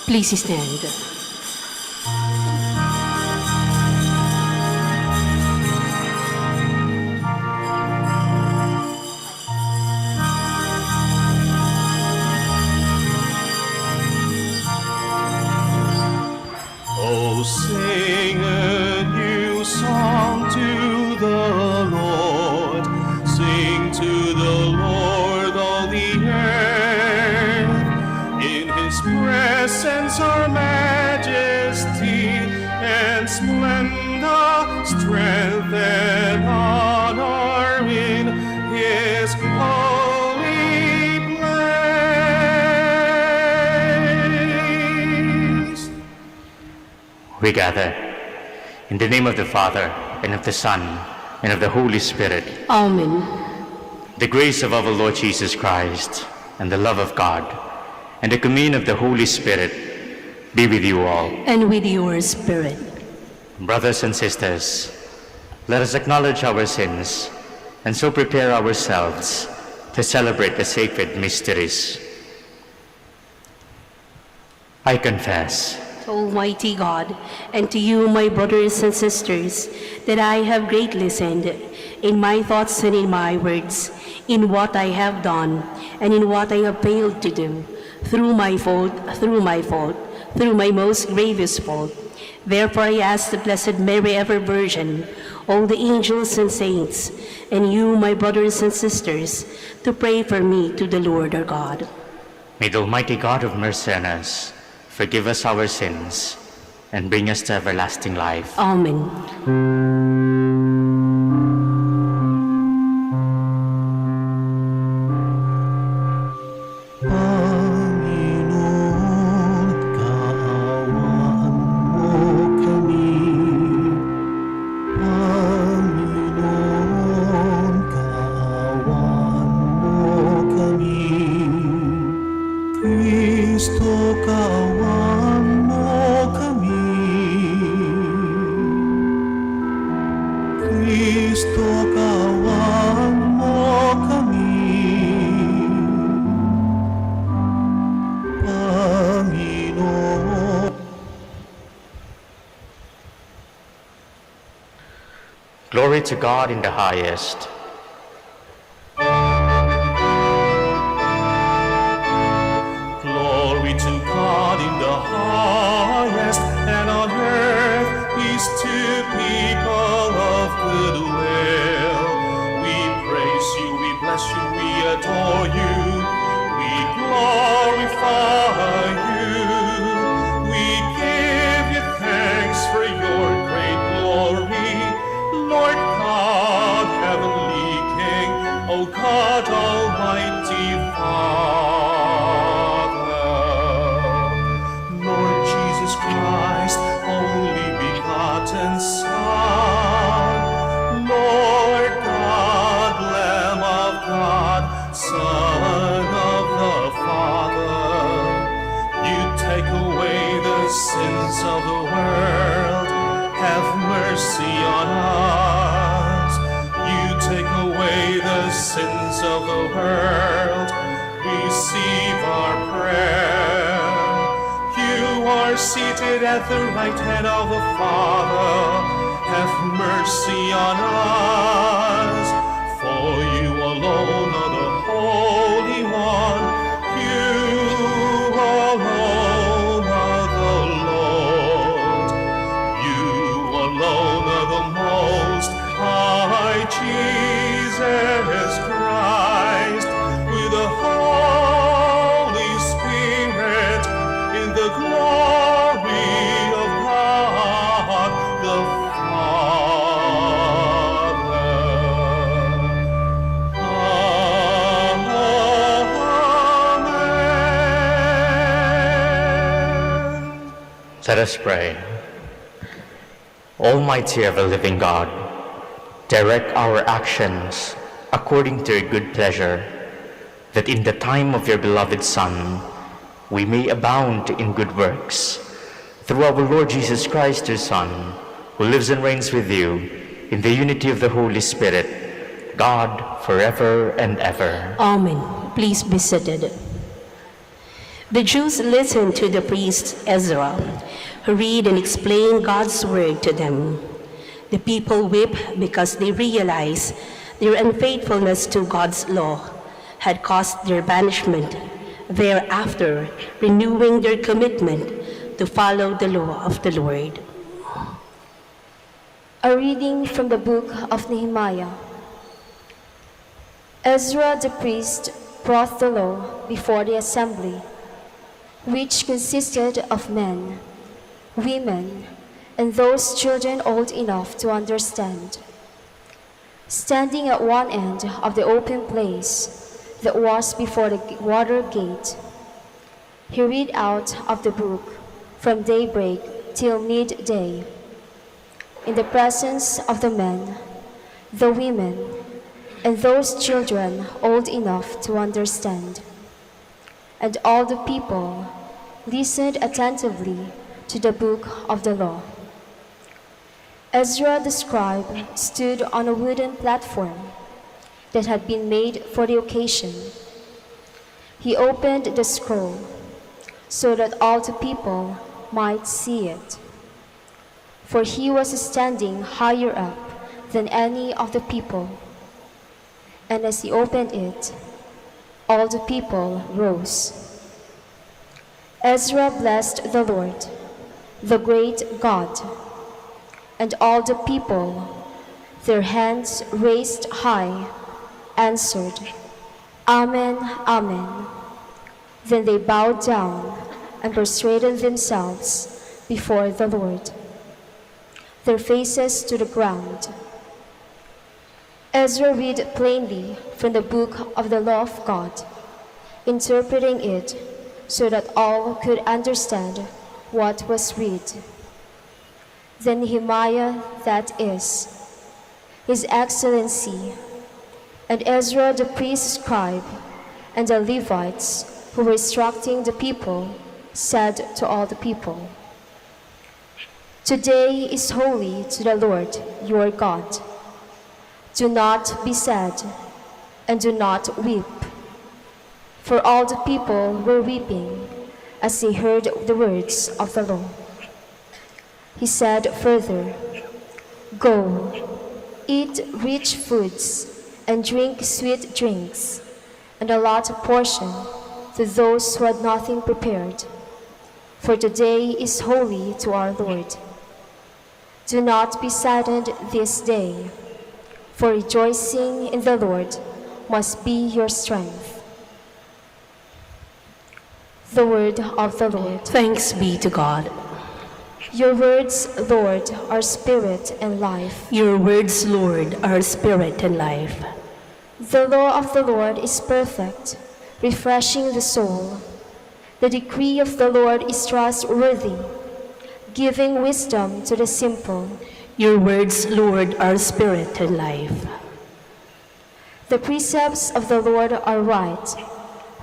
Please stand. presence are majesty and splendor, strength and honor in His holy place. We gather in the name of the Father, and of the Son, and of the Holy Spirit. Amen. The grace of our Lord Jesus Christ, and the love of God, and the communion of the Holy Spirit be with you all. And with your spirit. Brothers and sisters, let us acknowledge our sins, and so prepare ourselves to celebrate the sacred mysteries. I confess To Almighty God, and to you, my brothers and sisters, that I have greatly sinned in my thoughts and in my words, in what I have done and in what I have failed to do, through my fault, through my most grievous fault. Therefore I ask the Blessed Mary, ever Virgin, all the angels and saints, and you, my brothers and sisters, to pray for me to the Lord our God. May the Almighty God of mercy on us forgive us our sins and bring us to everlasting life. Amen. Glory to God in the highest. Glory to God in the highest, and on earth peace to people of good will. We praise you, we bless you, we adore you, we glorify you. We give you thanks for your great glory, Lord God, heavenly King, O God, Almighty Father. Lord Jesus Christ, only begotten Son, Lord God, Lamb of God, Son of the Father, you take away the sins of the world, have mercy on us. You take away the sins of the world, receive our prayer. You are seated at the right hand of the Father, have mercy on us. For you alone are the Holy One, you alone are the Lord. You alone are the Most High, Jesus Christ, with the Holy Spirit, in the glory of God the Father. Amen. Let us pray. Almighty ever-living God, direct our actions according to your good pleasure, that in the time of your beloved Son, we may abound in good works. Through our Lord Jesus Christ, your Son, who lives and reigns with you in the unity of the Holy Spirit, God, forever and ever. Amen. Please be seated. The Jews listened to the priest Ezra, who read and explain God's word to them. The people weep because they realize their unfaithfulness to God's law had caused their banishment, thereafter renewing their commitment to follow the law of the Lord. A reading from the book of Nehemiah. Ezra the priest brought the law before the assembly. which consisted of men, women, and those children old enough to understand. Standing at one end of the open place that was before the water gate, he read out of the book from daybreak till midday, in the presence of the men, the women, and those children old enough to understand. And all the people listened attentively to the book of the law. Ezra the scribe stood on a wooden platform that had been made for the occasion. He opened the scroll so that all the people might see it, for he was standing higher up than any of the people. And as he opened it, all the people rose. Ezra blessed the Lord, the great God, and all the people, their hands raised high, answered, Amen, Amen. Then they bowed down and prostrated themselves before the Lord, their faces to the ground. Ezra read plainly from the book of the law of God, interpreting it so that all could understand what was read. Then Nehemiah, that is, His Excellency, and Ezra the priest scribe, and the Levites who were instructing the people, said to all the people, Today is holy to the Lord your God. Do not be sad, and do not weep. For all the people were weeping as they heard the words of the law. He said further, Go, eat rich foods, and drink sweet drinks, and allot a portion to those who had nothing prepared. For today is holy to our Lord. Do not be saddened this day, for rejoicing in the Lord must be your strength. The word of the Lord. Thanks be to God. Your words, Lord, are spirit and life. Your words, Lord, are spirit and life. The law of the Lord is perfect, refreshing the soul. The decree of the Lord is trustworthy, giving wisdom to the simple. Your words, Lord, are spirit and life. The precepts of the Lord are right,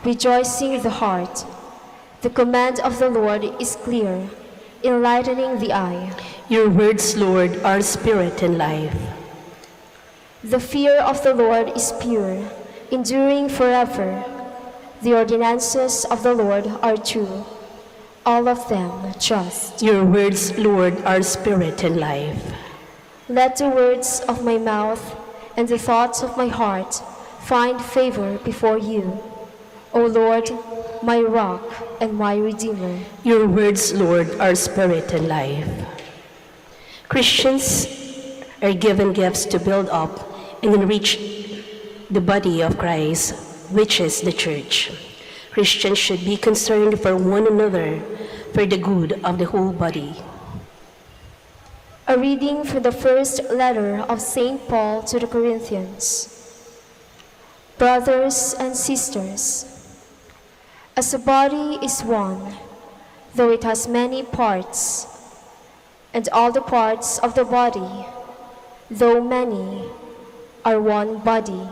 rejoicing the heart. The command of the Lord is clear, enlightening the eye. Your words, Lord, are spirit and life. The fear of the Lord is pure, enduring forever. The ordinances of the Lord are true, all of them just. Your words, Lord, are spirit and life. Let the words of my mouth and the thoughts of my heart find favor before you, O Lord, my rock and my redeemer. Your words, Lord, are spirit and life. Christians are given gifts to build up and enrich the body of Christ, which is the church. Christians should be concerned for one another, for the good of the whole body. A reading from the first letter of St. Paul to the Corinthians. Brothers and sisters, as a body is one, though it has many parts, and all the parts of the body, though many, are one body,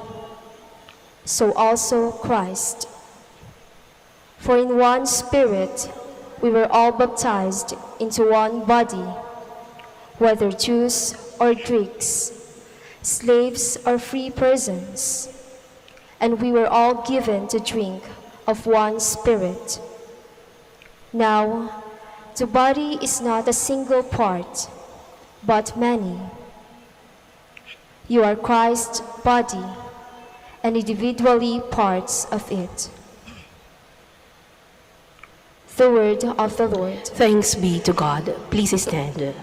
so also Christ. For in one Spirit we were all baptized into one body, whether Jews or Greeks, slaves or free persons, and we were all given to drink of one Spirit. Now, the body is not a single part, but many. You are Christ's body, and individually parts of it. The word of the Lord. Thanks be to God. Please stand.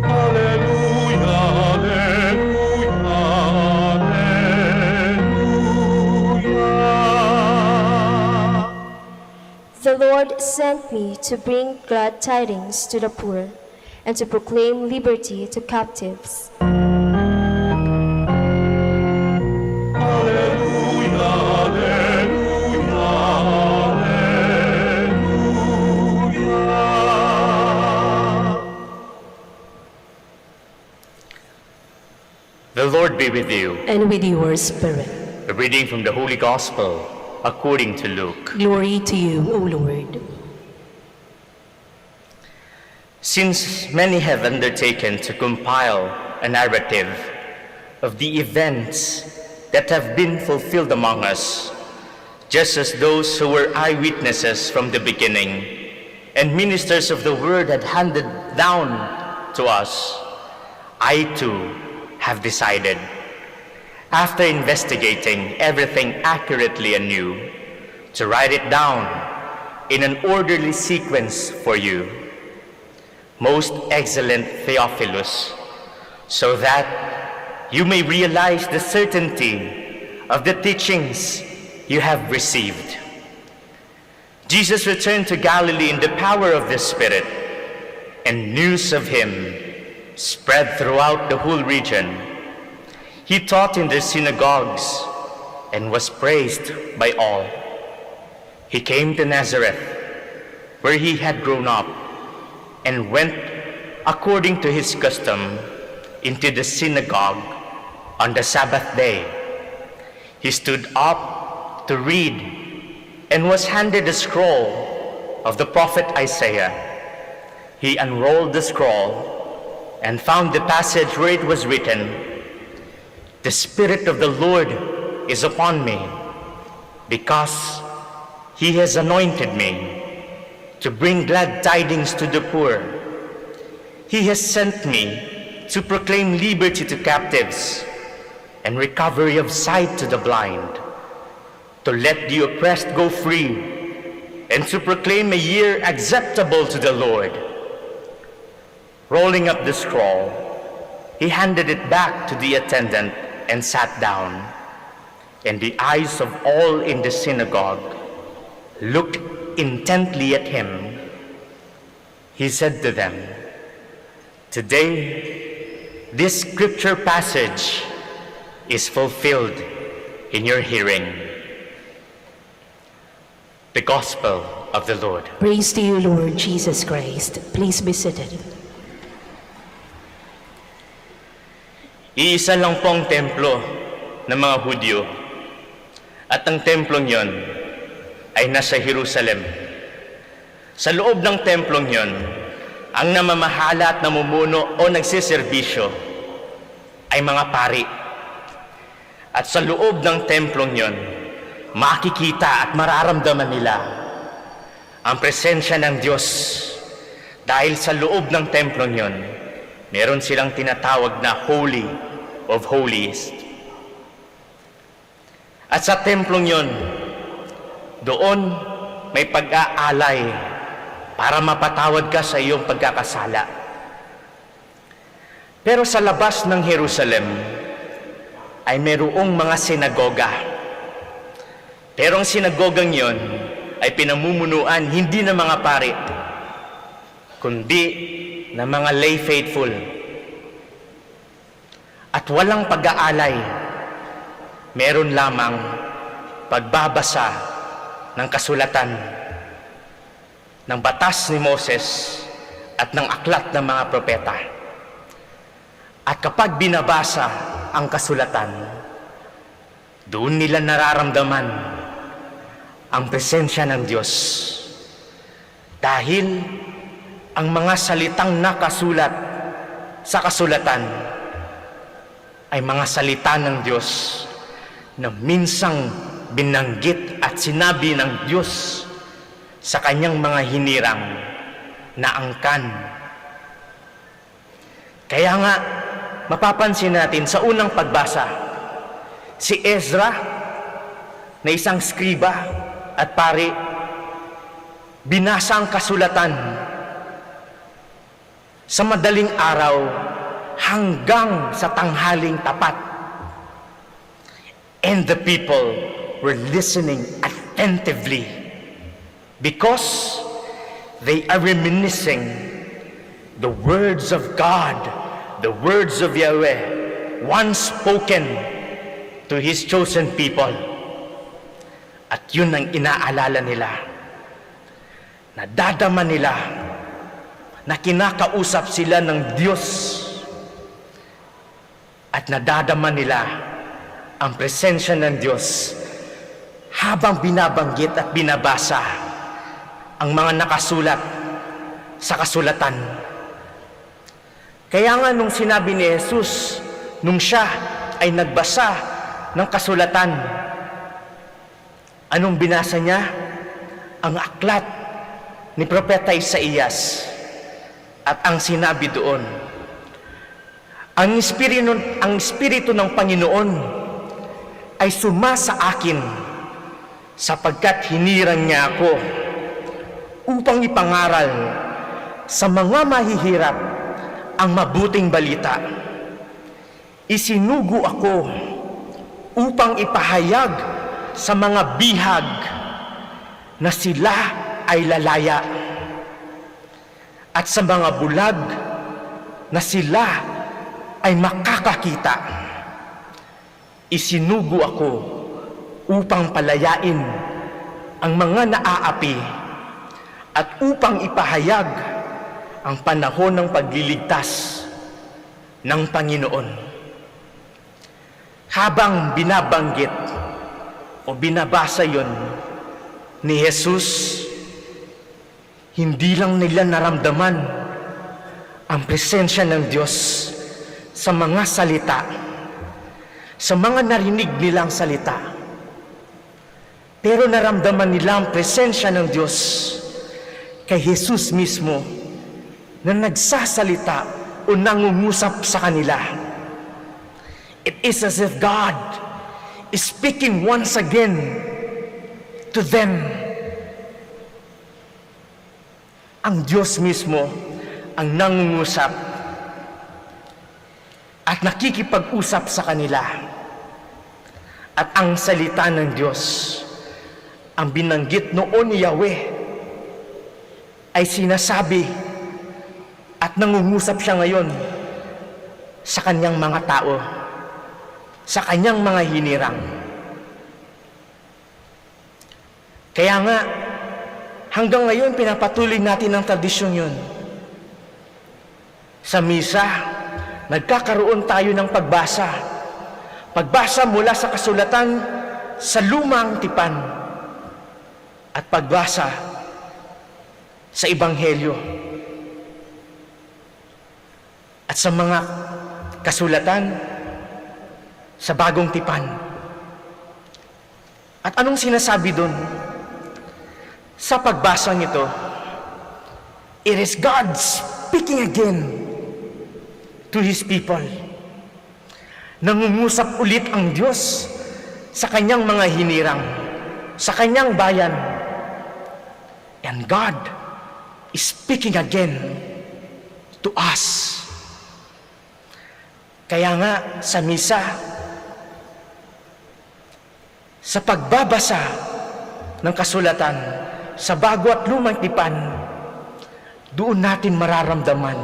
Alleluia, alleluia, alleluia. Lord sent me to bring glad tidings to the poor and to proclaim liberty to captives. Alleluia, alleluia, alleluia. The Lord be with you. And with your spirit. A reading from the Holy Gospel according to Luke. Glory to you, O Lord. Since many have undertaken to compile a narrative of the events that have been fulfilled among us, just as those who were eyewitnesses from the beginning and ministers of the word had handed down to us, I too have decided, after investigating everything accurately anew, to write it down in an orderly sequence for you, most excellent Theophilus, so that you may realize the certainty of the teachings you have received. Jesus returned to Galilee in the power of the Spirit, and news of him spread throughout the whole region. He taught in their synagogues and was praised by all. He came to Nazareth, where he had grown up, and went according to his custom into the synagogue on the Sabbath day. He stood up to read and was handed a scroll of the prophet Isaiah. He unrolled the scroll and found the passage where it was written, "The Spirit of the Lord is upon me, because he has anointed me to bring glad tidings to the poor. He has sent me to proclaim liberty to captives and recovery of sight to the blind, to let the oppressed go free, and to proclaim a year acceptable to the Lord." Rolling up the scroll, he handed it back to the attendant and sat down. And the eyes of all in the synagogue looked intently at him. He said to them, "Today, this scripture passage is fulfilled in your hearing." The Gospel of the Lord. Praise to you, Lord Jesus Christ. Please be seated. Iisa lang pong templo ng mga Hudyo, at ang templong yon ay nasa Jerusalem. Sa loob ng templong yon, ang namamahala at namumuno o nagsiservisyo ay mga pari. At sa loob ng templong yon, makikita at mararamdaman nila ang presensya ng Diyos. Dahil sa loob ng templong yon, meron silang tinatawag na Holy of Holies. At sa templong yon, doon may pag-aalay para mapatawad ka sa iyong pagkakasala. Pero sa labas ng Jerusalem ay mayroong mga sinagoga. Pero ang sinagogang yon ay pinamumunuan hindi ng mga pari, kundi ng mga lay faithful. At walang pag-aalay, meron lamang pagbabasa ng kasulatan, ng batas ni Moses at ng aklat ng mga propeta. At kapag binabasa ang kasulatan, doon nila nararamdaman ang presensya ng Diyos. Dahil ang mga salitang nakasulat sa kasulatan ay mga salita ng Diyos na minsang binanggit at sinabi ng Diyos sa kanyang mga hinirang na angkan. Kaya nga, mapapansin natin sa unang pagbasa, si Ezra na isang skriba at pari, binasa ang kasulatan sa madaling araw hanggang sa tanghaling tapat. And the people were listening attentively. because they are reminiscing the words of God, the words of Yahweh, once spoken to His chosen people. At yun ang inaalala nila. Nadadama nila na kinakausap sila ng Diyos. At nadadama nila ang presensya ng Diyos habang binabanggit at binabasa ang mga nakasulat sa kasulatan. Kaya nga nung sinabi ni Jesus, nung siya ay nagbasa ng kasulatan, anong binasa niya? Ang aklat ni Propeta Isaías. At ang sinabi doon, ang Espiritu ng Panginoon ay sumasa akin sapagkat hinirang niya ako upang ipangaral sa mga mahihirap ang mabuting balita. Isinugo ako upang ipahayag sa mga bihag na sila ay lalaya at sa mga bulag na sila ay makakakita. Isinugo ako upang palayain ang mga naaapi at upang ipahayag ang panahon ng pagliligtas ng Panginoon. Habang binabanggit o binabasa yon ni Jesus, hindi lang nila naramdaman ang presensya ng Diyos sa mga salita, sa mga narinig nilang salita, pero naramdaman nila ang presensya ng Diyos kay Jesus mismo na nagsasalita o nangungusap sa kanila. It is as if God is speaking once again to them. Ang Diyos mismo ang nangungusap at nakikipag-usap sa kanila. At ang salita ng Diyos, ang binanggit noon ni Yahweh, ay sinasabi at nangungusap siya ngayon sa kanyang mga tao, sa kanyang mga hinirang. Kaya nga, hanggang ngayon pinapatuloy natin ang tradisyon yun. Sa misa, nagkakaroon tayo ng pagbasa. Pagbasa mula sa kasulatan sa lumang tipan at pagbasa sa Ebanghelyo at sa mga kasulatan sa bagong tipan. At anong sinasabi doon? Sa pagbasa nito, it is God speaking again to His people. Nangungusap ulit ang Diyos sa kanyang mga hinirang, sa kanyang bayan. And God is speaking again to us. Kaya nga sa misa, sa pagbabasa ng kasulatan sa bago at lumang tipan, doon natin mararamdaman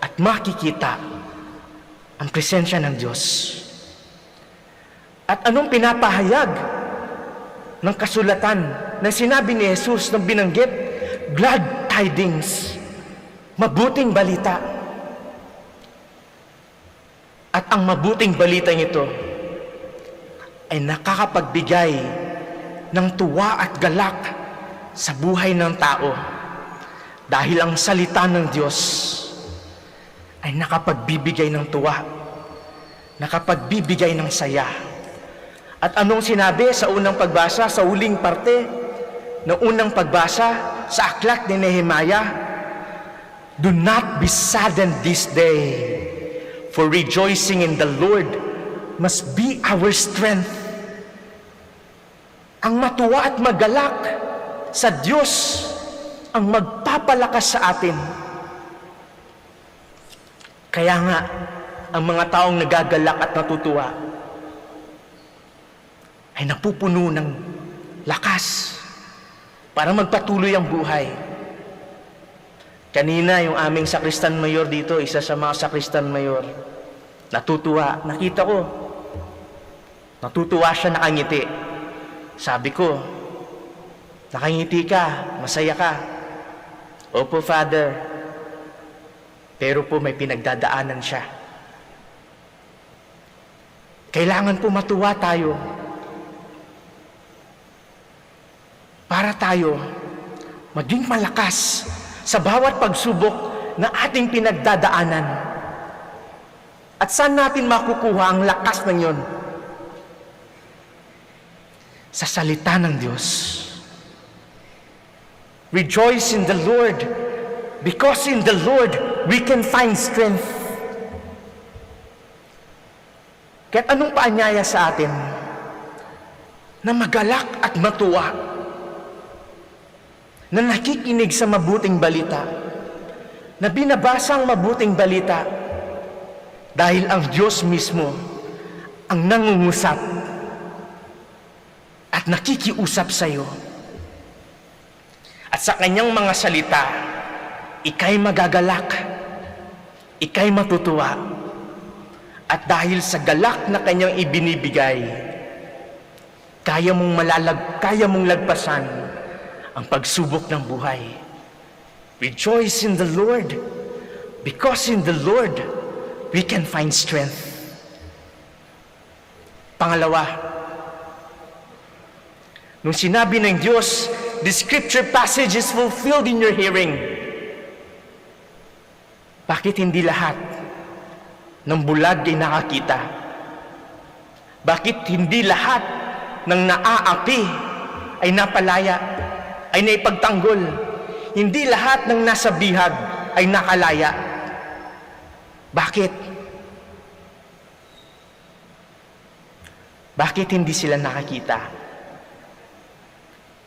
at makikita ang presensya ng Diyos. At anong pinapahayag ng kasulatan na sinabi ni Jesus nang binanggit? Glad tidings, mabuting balita. At ang mabuting balita nito ay nakakapagbigay ng tuwa at galak sa buhay ng tao dahil ang salita ng Diyos ay nakapagbibigay ng tuwa, nakapagbibigay ng saya. At anong sinabi sa unang pagbasa, sa huling parte ng unang pagbasa sa aklat ni Nehemiah? Do not be saddened this day, for rejoicing in the Lord must be our strength. Ang matuwa at magalak sa Diyos ang magpapalakas sa atin. Kaya nga, ang mga taong nagagalak at natutuwa ay napupuno ng lakas, para magpatuloy ang buhay. Kanina, yung aming sakristan mayor dito, isa sa mga sakristan mayor, natutuwa. Nakita ko, natutuwa siya, nakangiti. Sabi ko, nakangiti ka, masaya ka. Opo, Father. Pero po may pinagdadaanan siya. Kailangan po matuwa tayo para tayo maging malakas sa bawat pagsubok na ating pinagdadaanan. At saan natin makukuha ang lakas ng yon? Sa salita ng Diyos. Rejoice in the Lord, because in the Lord we can find strength. Kahit anong paanyaya sa atin na magalak at matuwa, na nakikinig sa mabuting balita, na binabasa ang mabuting balita, dahil ang Diyos mismo ang nangungusap at nakikiusap sa iyo. At sa kanyang mga salita, ika'y magagalak, ika'y matutuwa, at dahil sa galak na kanyang ibinibigay, kaya mong lagpasan ang pagsubok ng buhay. Rejoice in the Lord, because in the Lord we can find strength. Pangalawa, nung sinabi ng Diyos, the scripture passage is fulfilled in your hearing. Bakit hindi lahat ng bulag ay nakakita? Bakit hindi lahat ng naaapi ay napalaya, ay naipagtanggol? Hindi lahat ng nasa bihag ay nakalaya. Bakit? Bakit hindi sila nakakita?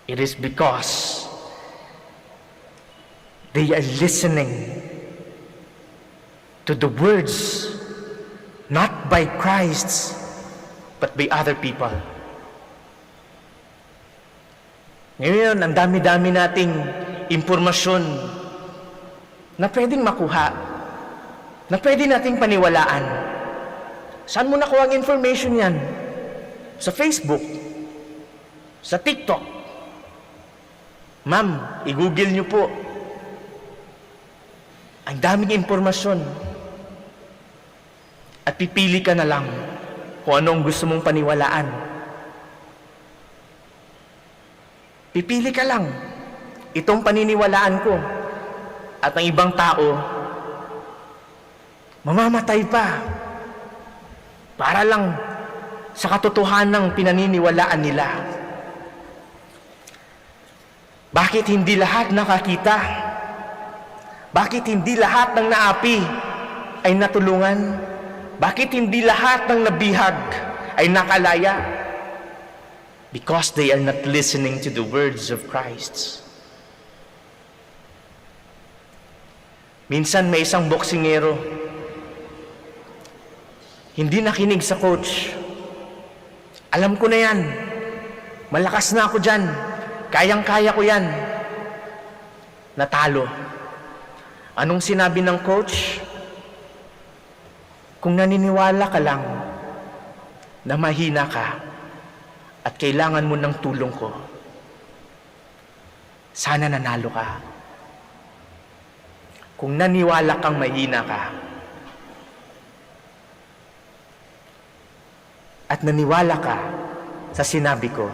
It is because they are listening to the words not by Christ but by other people. Ngayon, ang dami-dami nating impormasyon na pwedeng makuha, na pwede nating paniwalaan. Saan mo nakuha ang information yan? Sa Facebook? Sa TikTok? Ma'am, i-google nyo po. Ang daming impormasyon. At pipili ka na lang kung anong gusto mong paniwalaan. Pipili ka lang. Itong paniniwalaan ko. At ang ibang tao, mamamatay pa para lang sa katotohanan ng pinaniniwalaan nila. Bakit hindi lahat nakakita? Bakit hindi lahat ng naapi ay natulungan? Bakit hindi lahat ng nabihag ay nakalaya? Because they are not listening to the words of Christ. Minsan may isang boksingero, hindi nakinig sa coach. Alam ko na yan. Malakas na ako dyan. Kayang-kaya ko yan. Natalo. Anong sinabi ng coach? Kung naniniwala ka lang na mahina ka at kailangan mo ng tulong ko, sana nanalo ka. Kung naniwala kang mahina ka at naniwala ka sa sinabi ko,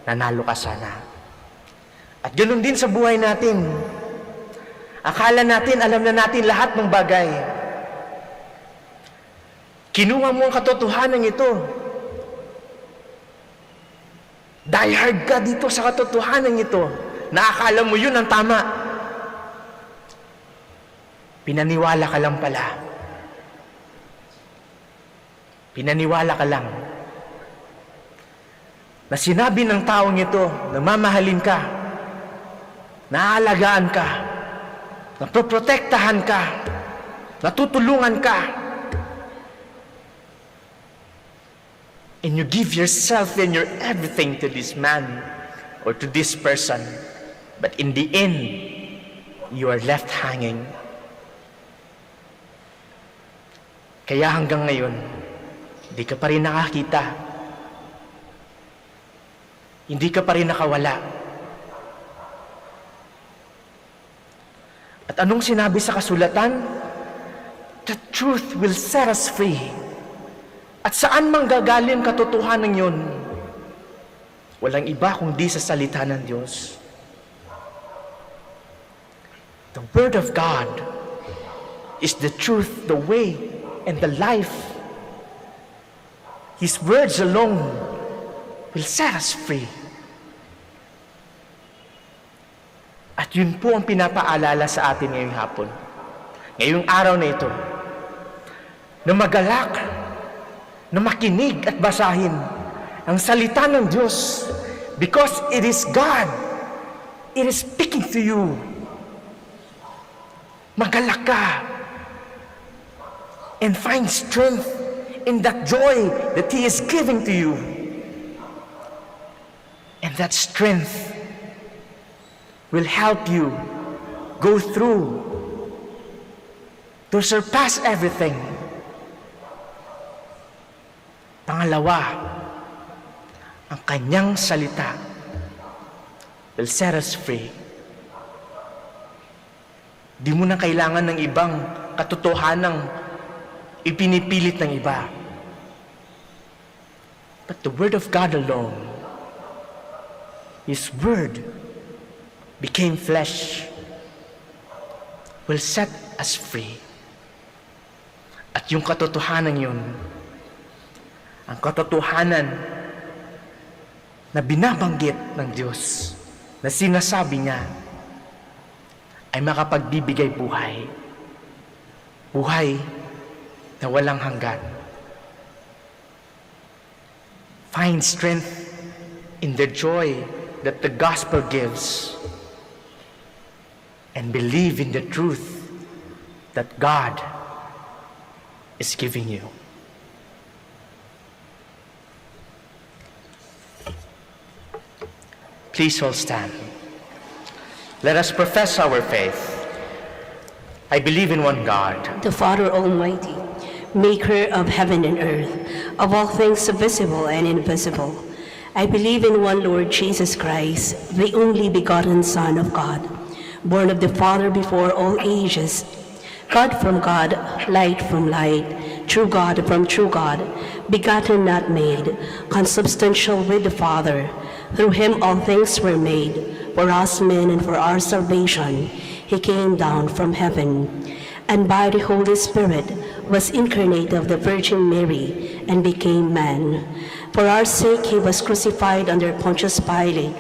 nanalo ka sana. At ganoon din sa buhay natin. Akala natin, alam na natin lahat ng bagay. Kinuha mo ang katotohanan ito. Die hard ka dito sa katotohanan ito. Naakala mo yun ang tama. Pinaniwala ka lang pala. Pinaniwala ka lang. Na sinabi ng taong ito, na mamahalin ka, naaalagaan ka, napoprotektahan ka, natutulungan ka, and you give yourself and your everything to this man or to this person, but in the end, you are left hanging. Kaya hanggang ngayon, hindi ka pa rin nakakita. Hindi ka pa rin nakawala. At anong sinabi sa kasulatan? The truth will set us free. At saan manggagaling katotohanan yun? Walang iba kundi sa salita ng Diyos. The Word of God is the truth, the way, and the life. His words alone will set us free. At yun po ang pinapaalala sa atin ngayong hapon. Ngayong araw na ito, na magalak, na makinig at basahin ang salita ng Diyos, because it is God. It is speaking to you. Magalak ka and find strength in that joy that He is giving to you. And that strength will help you go through to surpass everything. Pangalawa, ang kanyang salita will set us free. Di mo na kailangan ng ibang katotohanang ipinipilit ng iba. But the Word of God alone, His Word became flesh, will set us free. At yung katotohanan yun, ang katotohanan na binabanggit ng Diyos, na sinasabi niya, ay makapagbibigay buhay. Buhay na walang hanggan. Find strength in the joy that the gospel gives, and believe in the truth that God is giving you. Please all stand. Let us profess our faith. I believe in one God, The Father Almighty, maker of heaven and earth, of all things visible and invisible. I believe in one Lord Jesus Christ, the only begotten Son of God, born of the Father before all ages, God from God, light from light, true God from true God, begotten not made, consubstantial with the Father. Through him all things were made. For us men and for our salvation, he came down from heaven, and by the Holy Spirit was incarnate of the Virgin Mary, and became man. For our sake he was crucified under Pontius Pilate.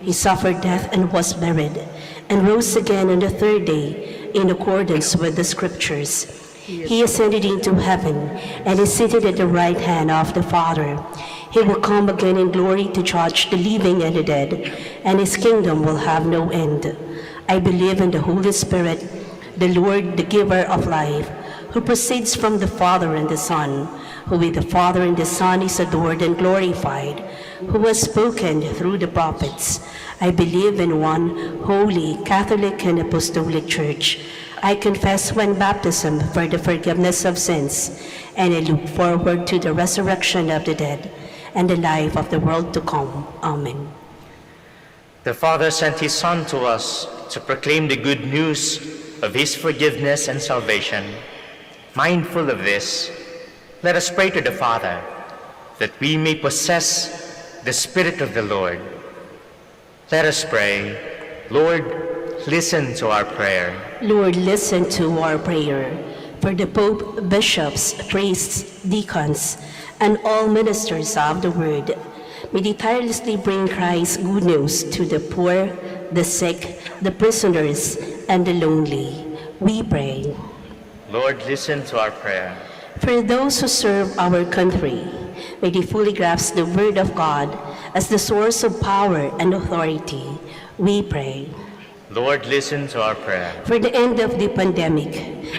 He suffered death and was buried, and rose again on the third day, in accordance with the Scriptures. He ascended into heaven, and is seated at the right hand of the Father. He will come again in glory to judge the living and the dead, and his kingdom will have no end. I believe in the Holy Spirit, the Lord, the giver of life, who proceeds from the Father and the Son, who with the Father and the Son is adored and glorified, who has spoken through the prophets. I believe in one holy, Catholic, and Apostolic Church. I confess one baptism for the forgiveness of sins, and I look forward to the resurrection of the dead and the life of the world to come. Amen. The Father sent His Son to us to proclaim the good news of His forgiveness and salvation. Mindful of this, let us pray to the Father that we may possess the Spirit of the Lord. Let us pray. Lord, listen to our prayer. Lord, listen to our prayer. For the Pope, bishops, priests, deacons, and all ministers of the word, may they tirelessly bring Christ's good news to the poor, the sick, the prisoners, and the lonely. We pray. Lord, listen to our prayer. For those who serve our country, may they fully grasp the word of God as the source of power and authority. We pray. Lord, listen to our prayer. For the end of the pandemic,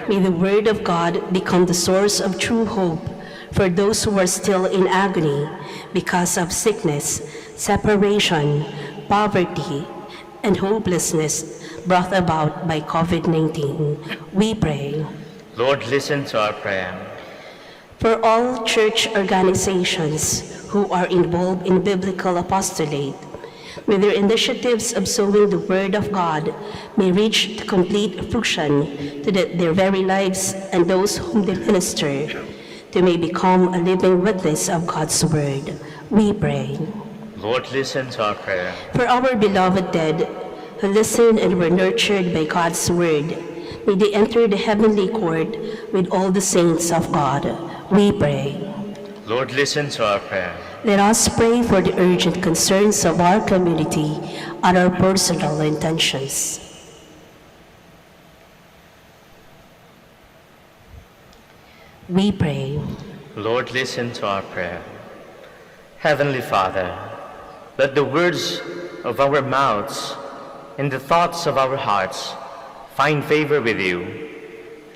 may the word of God become the source of true hope for those who are still in agony because of sickness, separation, poverty, and hopelessness brought about by COVID-19, we pray. Lord, listen to our prayer. For all church organizations who are involved in biblical apostolate, may their initiatives of sowing the word of God may reach to complete fruition to their very lives and those whom they minister, to may become a living witness of God's word. We pray. Lord, listen to our prayer. For our beloved dead, who listened and were nurtured by God's word, may they enter the heavenly court with all the saints of God. We pray. Lord, listen to our prayer. Let us pray for the urgent concerns of our community and our personal intentions. We pray. Lord, listen to our prayer. Heavenly Father, let the words of our mouths and the thoughts of our hearts find favor with you.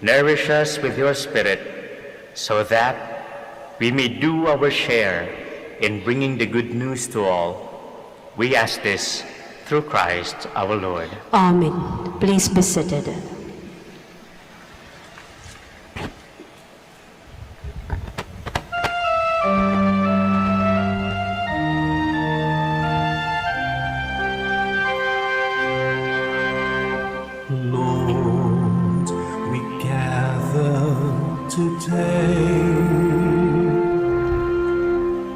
Nourish us with your Spirit, so that we may do our share in bringing the good news to all. We ask this through Christ our Lord. Amen. Please be seated. Lord, we gather today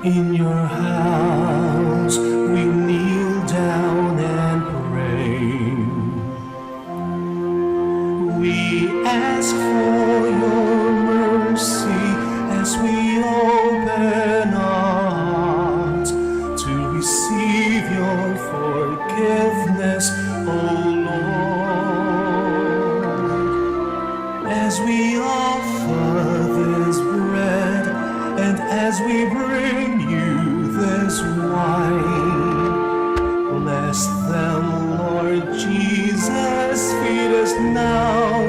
in your house. We kneel down and pray. We ask for your mercy as we open our hearts to receive your forgiveness, O Lord. As we offer this bread and as we bring you this wine, bless them, Lord Jesus. Feed us now,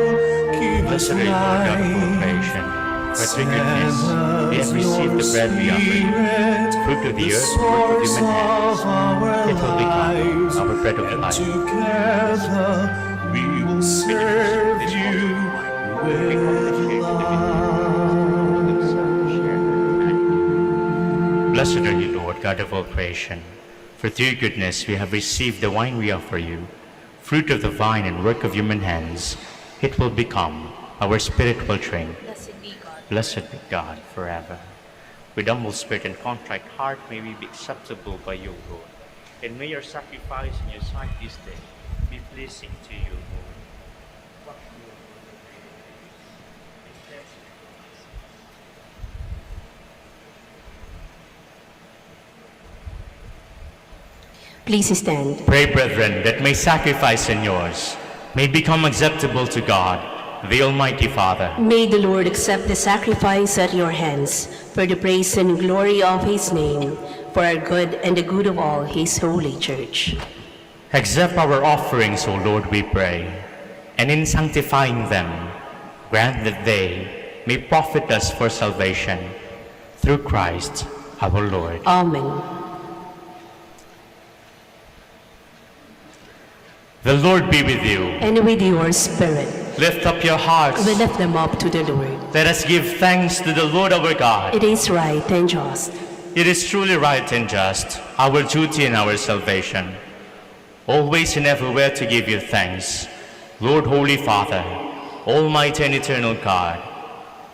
keep us Blessed are you, Lord God of all life. creation. For through goodness we have received the bread we offer, fruit of the earth, work of human hands. It will become our bread of life. Together we will serve you with love. Blessed are you, Lord, God of all creation. For through your goodness we have received the wine we offer you, fruit of the vine and work of human hands. It will become our spiritual drink. Blessed be God forever. With humble spirit and contrite heart may we be acceptable by you, Lord. And may your sacrifice in your sight this day be pleasing to you, Lord. Please stand. Pray, brethren, that my sacrifice and yours may become acceptable to God, the Almighty Father. May the Lord accept the sacrifice at your hands for the praise and glory of his name, for our good and the good of all his holy church. Accept our offerings, O Lord, we pray, and in sanctifying them, grant that they may profit us for salvation, through Christ our Lord. Amen. The Lord be with you. And with your spirit, Lift up your hearts. we lift them up to the Lord. Let us give thanks to the Lord our God. It is right and just. It is truly right and just, our duty and our salvation, always and everywhere to give you thanks, Lord, Holy Father, Almighty and eternal God.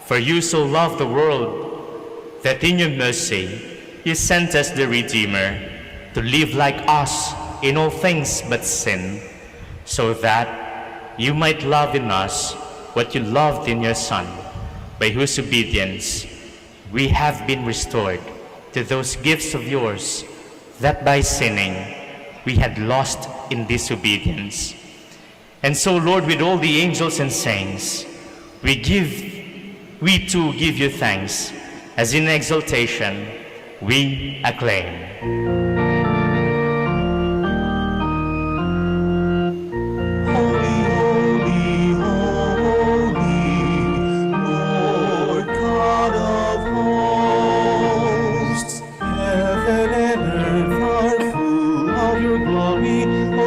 For you so loved the world that in your mercy you sent us the Redeemer to live like us in all things but sin, so that you might love in us what you loved in your Son, by whose obedience we have been restored to those gifts of yours that by sinning we had lost in disobedience. And so, Lord, with all the angels and saints, we too give you thanks, as in exaltation we acclaim. Heaven and earth are full of your glory.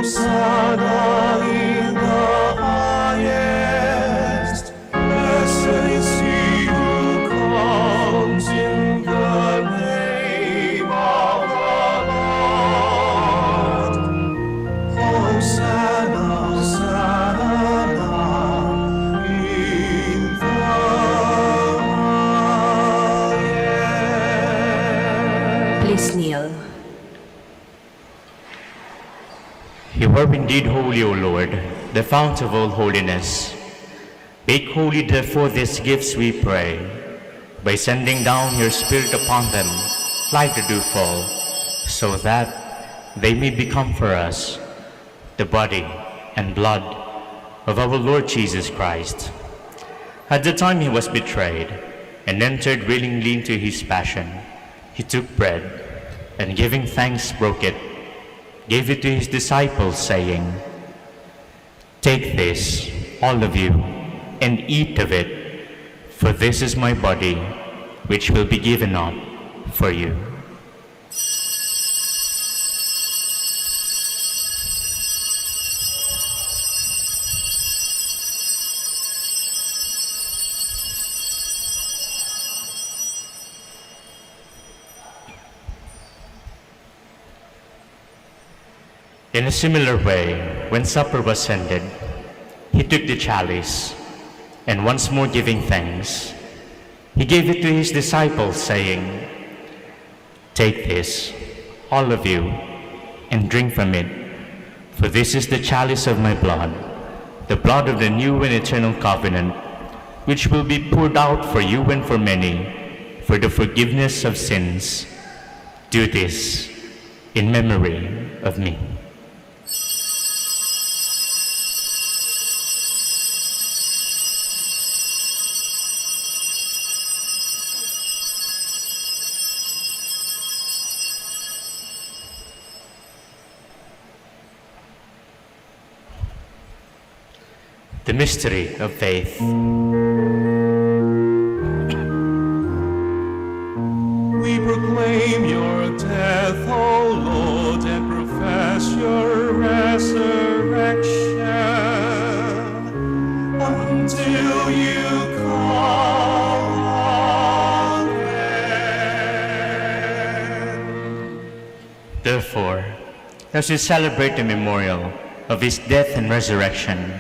Hosanna in the highest. Blessed is he who comes in the name of the Lord. Hosanna, Hosanna in the highest. Please kneel. You are indeed holy, O Lord, the fount of all holiness. Make holy therefore these gifts, we pray, by sending down your Spirit upon them like the dewfall, so that they may become for us the body and blood of our Lord Jesus Christ. At the time he was betrayed and entered willingly into his passion, he took bread, and giving thanks broke it, gave it to his disciples, saying, "Take this, all of you, and eat of it, for this is my body, which will be given up for you." In a similar way, when supper was ended, he took the chalice, and once more giving thanks, he gave it to his disciples, saying, "Take this, all of you, and drink from it, for this is the chalice of my blood, the blood of the new and eternal covenant, which will be poured out for you and for many, for the forgiveness of sins. Do this in memory of me." The mystery of faith. We proclaim your death, O Lord, and profess your resurrection until you come again. Therefore, as we celebrate the memorial of his death and resurrection,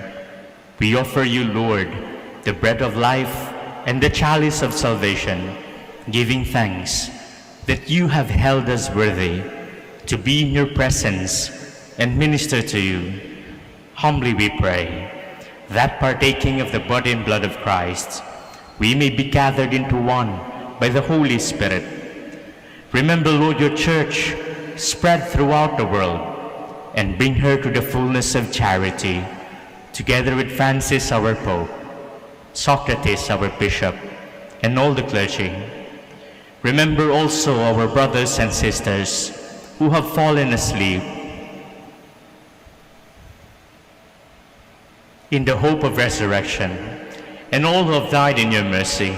we offer you, Lord, the bread of life and the chalice of salvation, giving thanks that you have held us worthy to be in your presence and minister to you. Humbly we pray that, partaking of the body and blood of Christ, we may be gathered into one by the Holy Spirit. Remember, Lord, your church spread throughout the world, and bring her to the fullness of charity, together with Francis, our Pope, Socrates, our Bishop, and all the clergy. Remember also our brothers and sisters who have fallen asleep in the hope of resurrection, and all who have died in your mercy.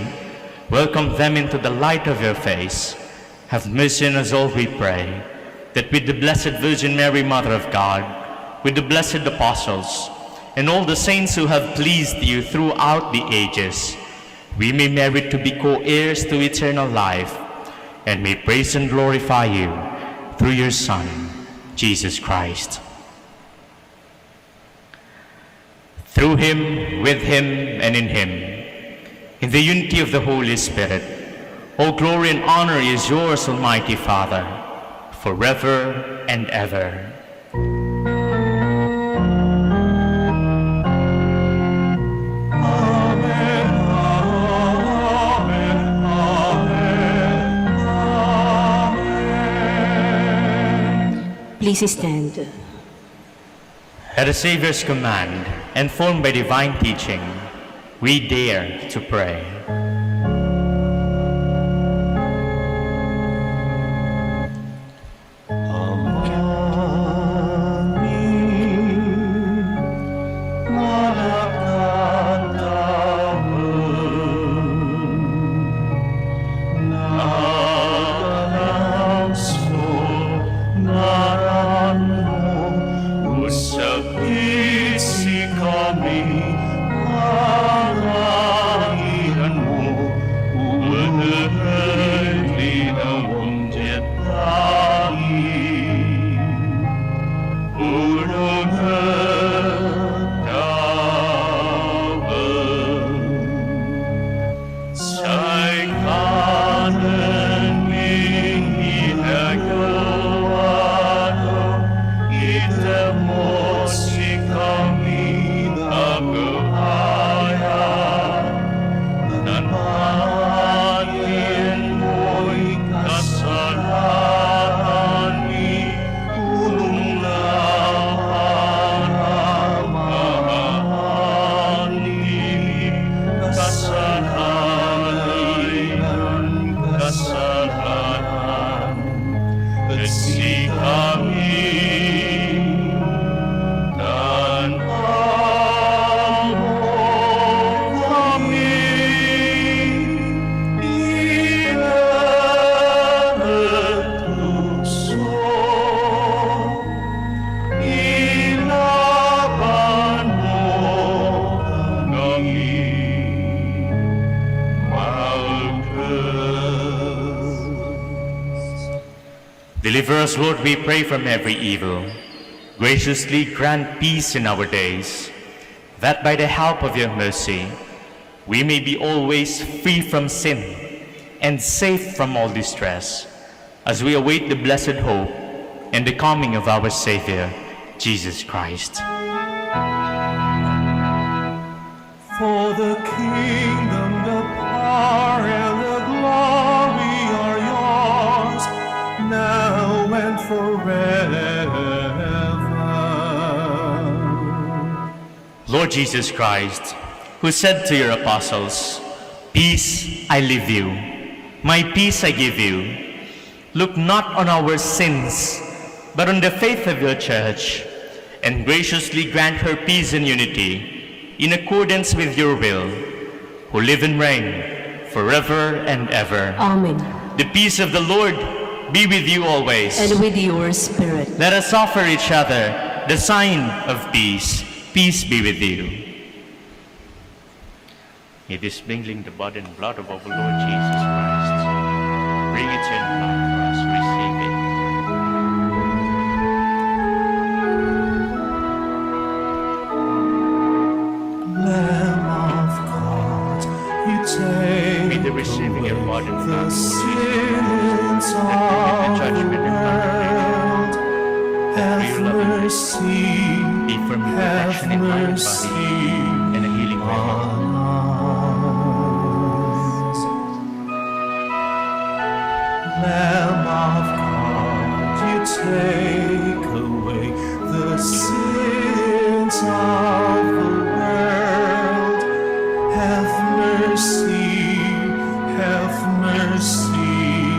Welcome them into the light of your face. Have mercy on us all, we pray, that with the Blessed Virgin Mary, Mother of God, with the blessed apostles, and all the saints who have pleased you throughout the ages, we may merit to be co-heirs to eternal life, and may praise and glorify you through your Son, Jesus Christ. Through him, with him, and in him, in the unity of the Holy Spirit, all glory and honor is yours, Almighty Father, forever and ever. Please stand. At the Savior's command, and formed by divine teaching, we dare to pray. Deliver us, Lord, we pray, from every evil. Graciously grant peace in our days, that by the help of your mercy, we may be always free from sin and safe from all distress, as we await the blessed hope and the coming of our Savior, Jesus Christ. For the kingdom, the power, and the glory are yours, now and forever. Lord Jesus Christ, who said to your apostles, "Peace I leave you, my peace I give you," look not on our sins, but on the faith of your church, and graciously grant her peace and unity, in accordance with your will, who live and reign forever and ever. Amen. The peace of the Lord be with you always. And with your spirit. Let us offer each other the sign of peace. Peace be with you. It is mingling the body and blood of our Lord Jesus Christ. Bring it in blood for us. Receive it. Lamb of God, you take May the receiving your body and the blood sins the of the judgment and world. Have mercy, be for me have protection in mind and mercy body, and a healing way. on us. Lamb of God, you take away the sins of the world. Have mercy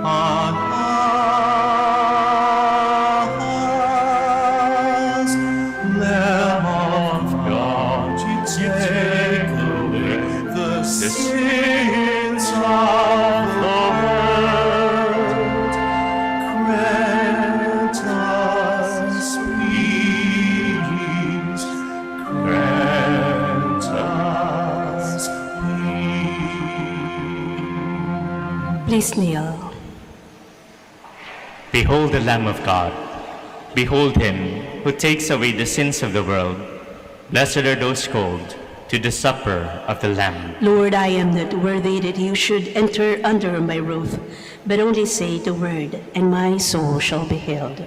on us. Lamb of God, you take away the sins of the world. Grant us peace. Grant us peace. Please kneel. Behold the Lamb of God. Behold him who takes away the sins of the world. Blessed are those called to the supper of the Lamb. Lord, I am not worthy that you should enter under my roof, but only say the word, and my soul shall be healed.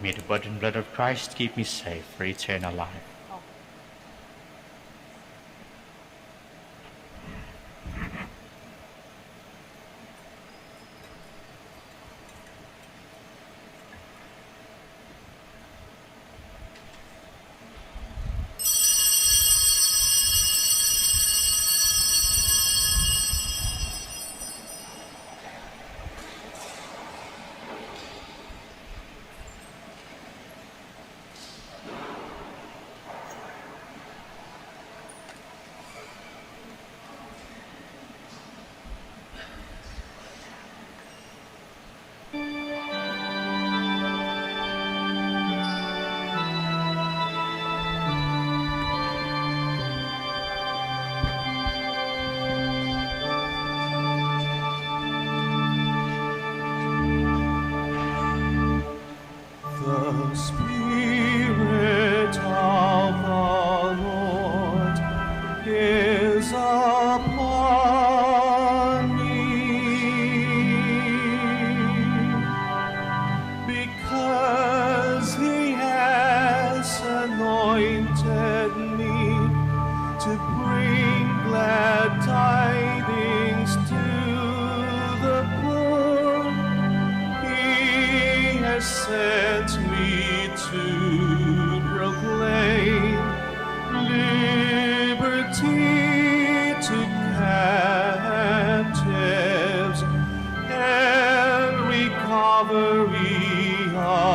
May the body and blood of Christ keep me safe for eternal life. The Spirit of the Lord is upon me, because He has anointed me to bring glad tidings to the poor. He has sent me to proclaim liberty to captives and recovery of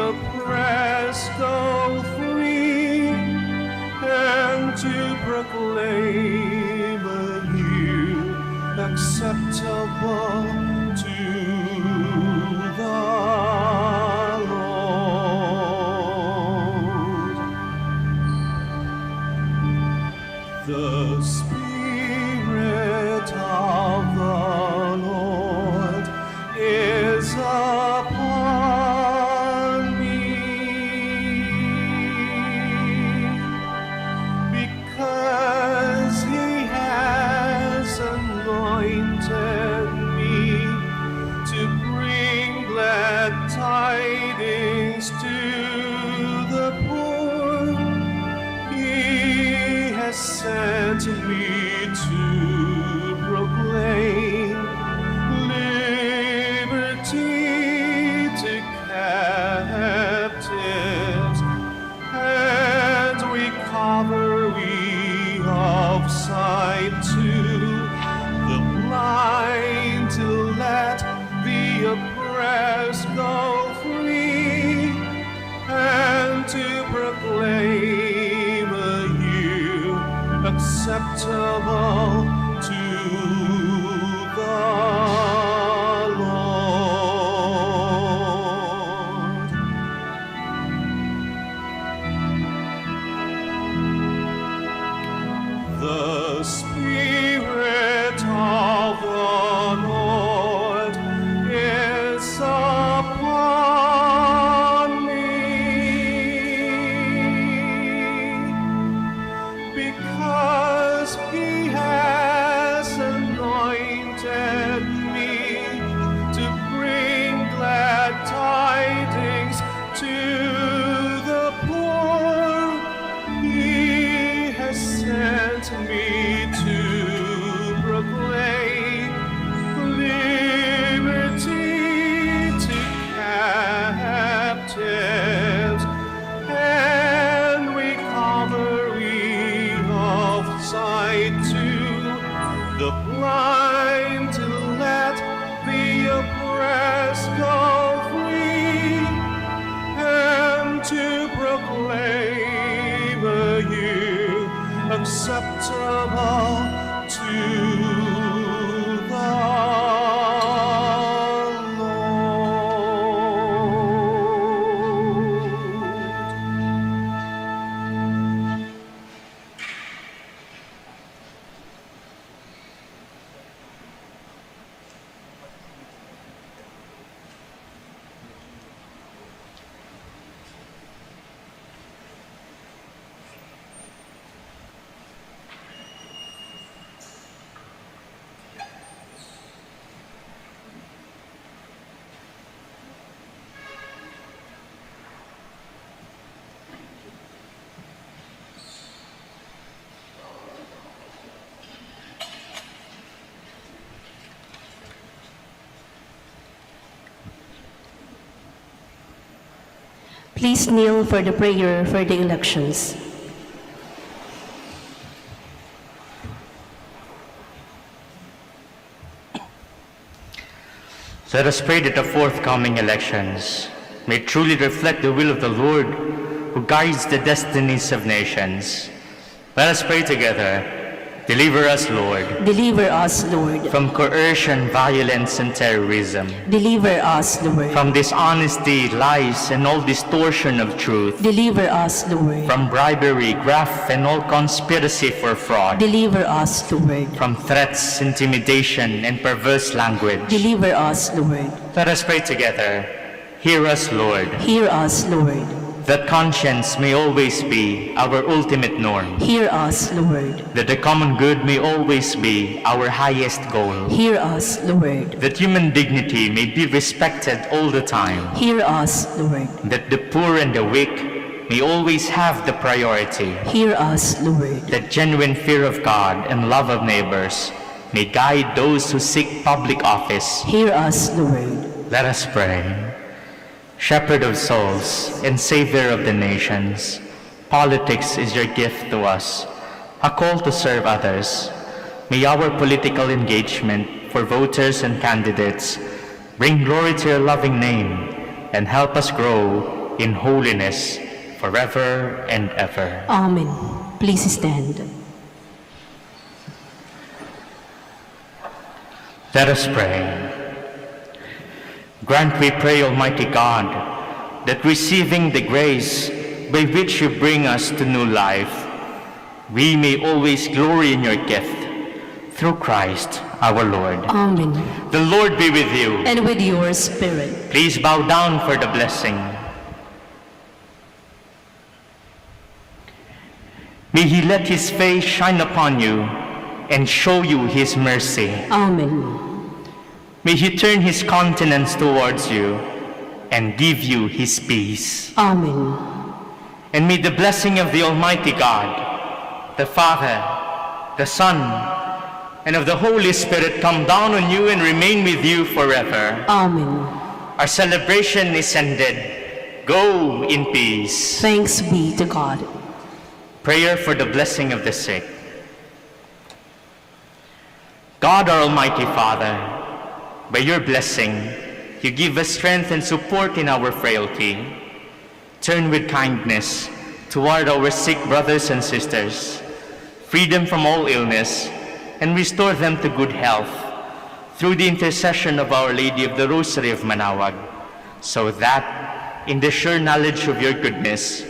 oppressed go free, and to proclaim a year acceptable to the Lord. The Spirit of the Lord is upon me, because He has anointed me to bring glad tidings to the poor. He has sent me to proclaim liberty to captives and recovery of sight to the blind, to let the oppressed go free, and to proclaim a year acceptable to the Lord. The Spirit of the Lord is upon me, because He has anointed me to bring glad tidings to the poor. He has sent me to proclaim liberty to captives and recovery of sight to the blind, to let the oppressed go free, and to proclaim a year acceptable to the Lord. Please kneel for the prayer for the elections. Let us pray that the forthcoming elections may truly reflect the will of the Lord, who guides the destinies of nations. Let us pray together. Deliver us, Lord, Deliver us, Lord. from coercion, violence, and terrorism, Deliver us, Lord. from dishonesty, lies, and all distortion of truth, Deliver us, Lord. from bribery, graft, and all conspiracy for fraud, Deliver us, Lord. from threats, intimidation, and perverse language. Deliver us, Lord. Let us pray together. Hear us, Lord, Hear us, Lord. that conscience may always be our ultimate norm, Hear us, Lord. that the common good may always be our highest goal, Hear us, Lord. that human dignity may be respected all the time, Hear us, Lord. that the poor and the weak may always have the priority, Hear us, Lord. that genuine fear of God and love of neighbors may guide those who seek public office. Hear us, Lord. Let us pray. Shepherd of souls and Savior of the nations, politics is your gift to us, a call to serve others. May our political engagement for voters and candidates bring glory to your loving name and help us grow in holiness forever and ever. Amen. Please stand. Let us pray. Grant, we pray, Almighty God, that receiving the grace by which you bring us to new life, we may always glory in your gift, through Christ our Lord. Amen. The Lord be with you. And with your spirit. Please bow down for the blessing. May he let his face shine upon you and show you his mercy. Amen. May he turn his countenance towards you and give you his peace. Amen. And may the blessing of the Almighty God, the Father, the Son, and of the Holy Spirit come down on you and remain with you forever. Amen. Our celebration is ended. Go in peace. Thanks be to God. Prayer for the blessing of the sick. God, our Almighty Father, by your blessing, you give us strength and support in our frailty. Turn with kindness toward our sick brothers and sisters, free them from all illness, and restore them to good health through the intercession of Our Lady of the Rosary of Manaoag, so that, in the sure knowledge of your goodness,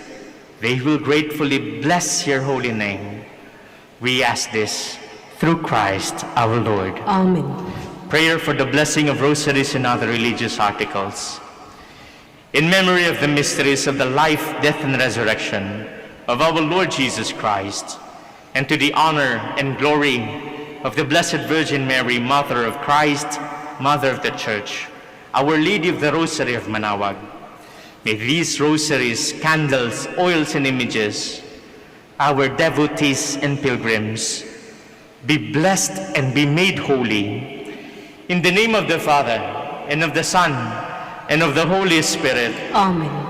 they will gratefully bless your holy name. We ask this through Christ our Lord. Amen. Prayer for the blessing of rosaries and other religious articles. In memory of the mysteries of the life, death, and resurrection of our Lord Jesus Christ, and to the honor and glory of the Blessed Virgin Mary, Mother of Christ, Mother of the Church, Our Lady of the Rosary of Manaoag, may these rosaries, candles, oils, and images, our devotees and pilgrims, be blessed and be made holy. In the name of the Father, and of the Son, and of the Holy Spirit. Amen.